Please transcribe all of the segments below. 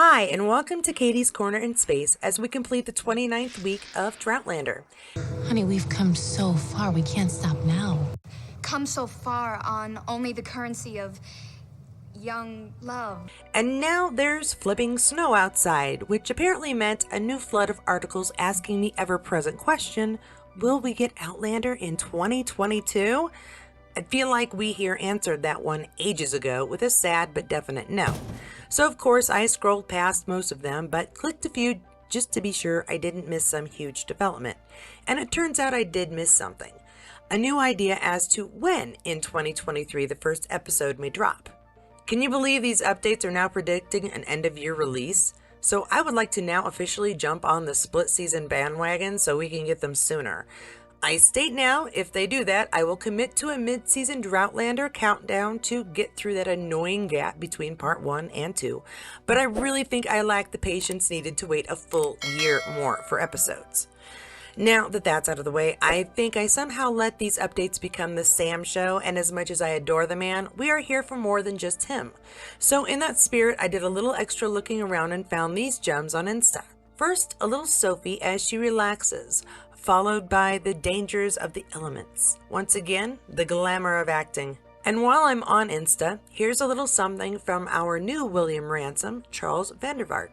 Hi, and welcome to Katie's Corner in Space as we complete the 29th week of Droughtlander. Honey, we've come so far, we can't stop now. Come so far on only the currency of young love. And now there's flipping snow outside, which apparently meant a new flood of articles asking the ever-present question, will we get Outlander in 2022? I feel like we here answered that one ages ago with a sad but definite no. So of course I scrolled past most of them, but clicked a few just to be sure I didn't miss some huge development. And it turns out I did miss something. A new idea as to when in 2023 the first episode may drop. Can you believe these updates are now predicting an end-of-year release? So I would like to now officially jump on the split season bandwagon so we can get them sooner. I state now, if they do that, I will commit to a mid-season Droughtlander countdown to get through that annoying gap between part 1 and 2, but I really think I lack the patience needed to wait a full year more for episodes. Now that that's out of the way, I think I somehow let these updates become the Sam show, and as much as I adore the man, we are here for more than just him. So in that spirit, I did a little extra looking around and found these gems on Insta. First, a little Sophie as she relaxes, followed by the dangers of the elements. Once again, the glamour of acting. And while I'm on Insta, here's a little something from our new William Ransom, Charles Vandervaart.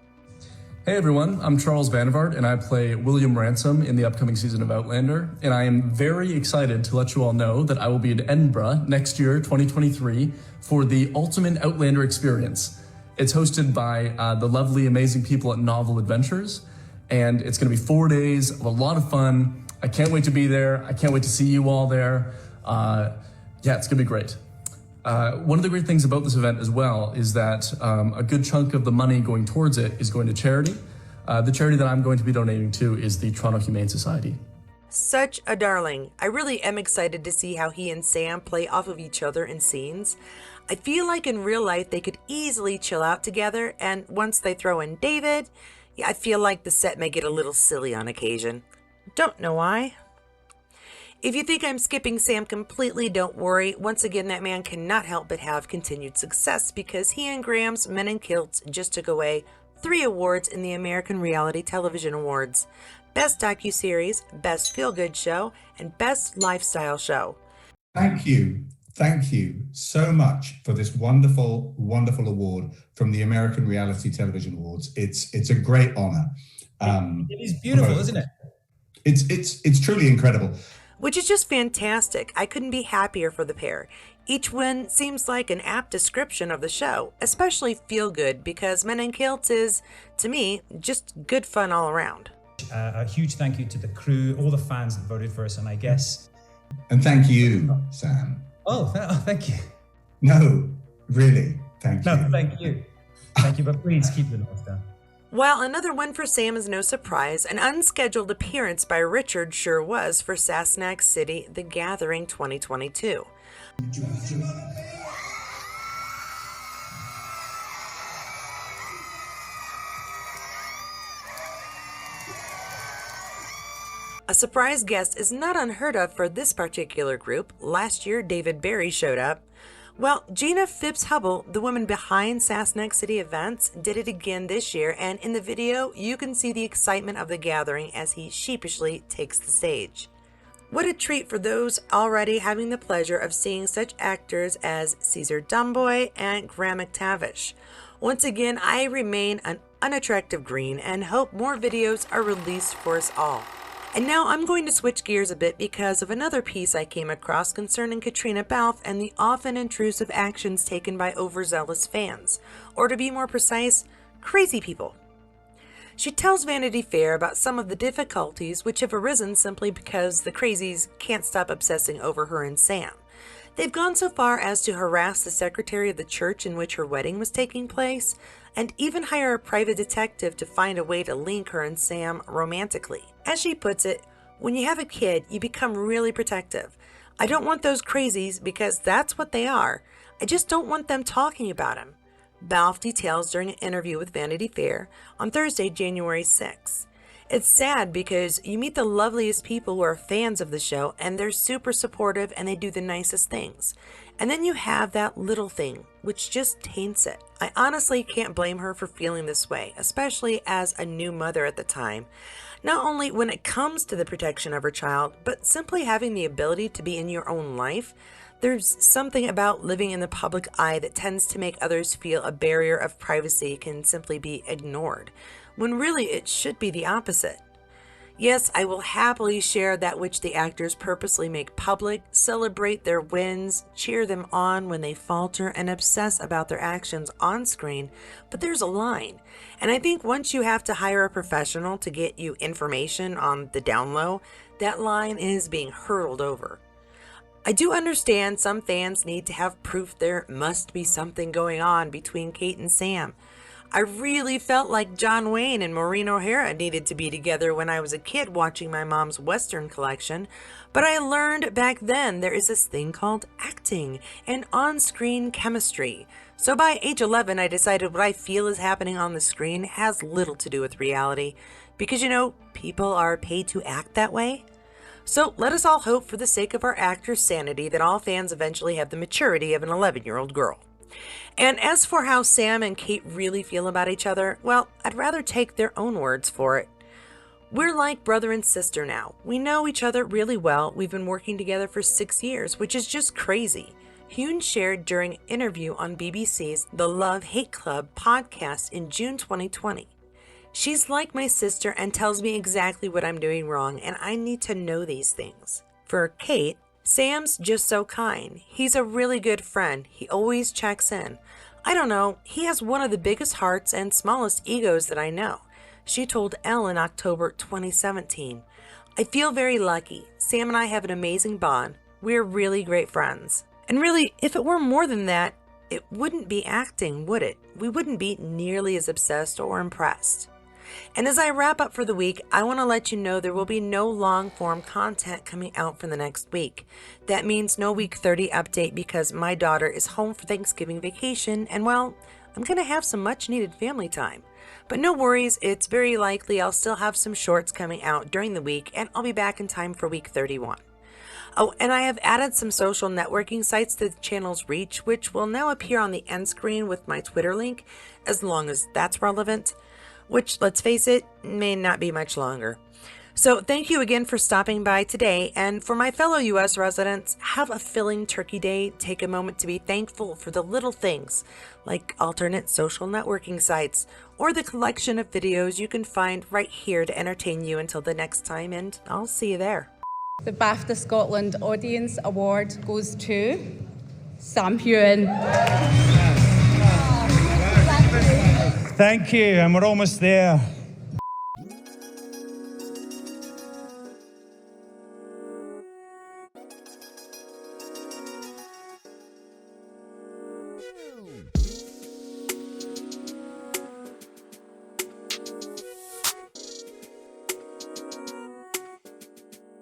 Hey everyone, I'm Charles Vandervaart and I play William Ransom in the upcoming season of Outlander, and I am very excited to let you all know that I will be in Edinburgh next year, 2023, for the Ultimate Outlander Experience. It's hosted by the lovely, amazing people at Novel Adventures, and it's going to be 4 days of a lot of fun. I can't wait to be there. I can't wait to see you all there. Yeah, it's going to be great. One of the great things about this event as well is that a good chunk of the money going towards it is going to charity. The charity that I'm going to be donating to is the Toronto Humane Society. Such a darling. I really am excited to see how he and Sam play off of each other in scenes. I feel like in real life they could easily chill out together, and once they throw in David, yeah, I feel like the set may get a little silly on occasion. Don't know why. If you think I'm skipping Sam completely, don't worry. Once again, that man cannot help but have continued success because he and Graham's Men in Kilts just took away 3 awards in the American Reality Television Awards. Best Docuseries, Best Feel-Good Show, and Best Lifestyle Show. Thank you. Thank you so much for this wonderful, wonderful award from the American Reality Television Awards. It's a great honor. It is beautiful, isn't it? It's truly incredible. Which is just fantastic. I couldn't be happier for the pair. Each win seems like an apt description of the show, especially Feel Good, because Men in Kilts is, to me, just good fun all around. A huge thank you to the crew, all the fans that voted for us, and I guess... And thank you, Sam. Oh, thank you. No, really, thank you. No, thank you. Thank you, but please keep the noise down. Well, another one for Sam is no surprise. An unscheduled appearance by Richard sure was for Sasnak City, The Gathering 2022. A surprise guest is not unheard of for this particular group. Last year, David Barry showed up. Well, Gina Phipps-Hubble, the woman behind Sasnak City events, did it again this year, and in the video, you can see the excitement of the gathering as he sheepishly takes the stage. What a treat for those already having the pleasure of seeing such actors as Caesar Dumboy and Graham McTavish. Once again, I remain an unattractive green and hope more videos are released for us all. And now I'm going to switch gears a bit because of another piece I came across concerning Caitriona Balfe and the often intrusive actions taken by overzealous fans, or to be more precise, crazy people. She tells Vanity Fair about some of the difficulties which have arisen simply because the crazies can't stop obsessing over her and Sam. They've gone so far as to harass the secretary of the church in which her wedding was taking place, and even hire a private detective to find a way to link her and Sam romantically. As she puts it, when you have a kid, you become really protective. I don't want those crazies because that's what they are. I just don't want them talking about him. Balfe details during an interview with Vanity Fair on Thursday, January 6th. It's sad because you meet the loveliest people who are fans of the show and they're super supportive and they do the nicest things. And then you have that little thing, which just taints it. I honestly can't blame her for feeling this way, especially as a new mother at the time. Not only when it comes to the protection of her child, but simply having the ability to be in your own life. There's something about living in the public eye that tends to make others feel a barrier of privacy can simply be ignored, when really it should be the opposite. Yes, I will happily share that which the actors purposely make public, celebrate their wins, cheer them on when they falter, and obsess about their actions on screen, but there's a line. And I think once you have to hire a professional to get you information on the down low, that line is being hurdled over. I do understand some fans need to have proof there must be something going on between Cait and Sam. I really felt like John Wayne and Maureen O'Hara needed to be together when I was a kid watching my mom's Western collection, but I learned back then there is this thing called acting and on-screen chemistry. So by age 11, I decided what I feel is happening on the screen has little to do with reality, because people are paid to act that way. So let us all hope for the sake of our actors' sanity that all fans eventually have the maturity of an 11-year-old girl. And as for how Sam and Cait really feel about each other, well, I'd rather take their own words for it. We're like brother and sister now. We know each other really well. We've been working together for 6 years, which is just crazy. Heughan shared during an interview on BBC's The Love Hate Club podcast in June 2020. She's like my sister and tells me exactly what I'm doing wrong, and I need to know these things. For Cait, Sam's just so kind. He's a really good friend. He always checks in. I don't know, he has one of the biggest hearts and smallest egos that I know. She told Elle in October 2017. I feel very lucky. Sam and I have an amazing bond. We're really great friends. And really, if it were more than that, it wouldn't be acting, would it? We wouldn't be nearly as obsessed or impressed. And as I wrap up for the week, I want to let you know there will be no long-form content coming out for the next week. That means no week 30 update because my daughter is home for Thanksgiving vacation and, well, I'm going to have some much-needed family time. But no worries, it's very likely I'll still have some shorts coming out during the week and I'll be back in time for week 31. Oh, and I have added some social networking sites to the channel's reach, which will now appear on the end screen with my Twitter link, as long as that's relevant. Which, let's face it, may not be much longer. So thank you again for stopping by today, and for my fellow U.S. residents, have a filling turkey day. Take a moment to be thankful for the little things, like alternate social networking sites, or the collection of videos you can find right here to entertain you until the next time, and I'll see you there. The BAFTA Scotland Audience Award goes to Sam Heughan. Thank you, and we're almost there.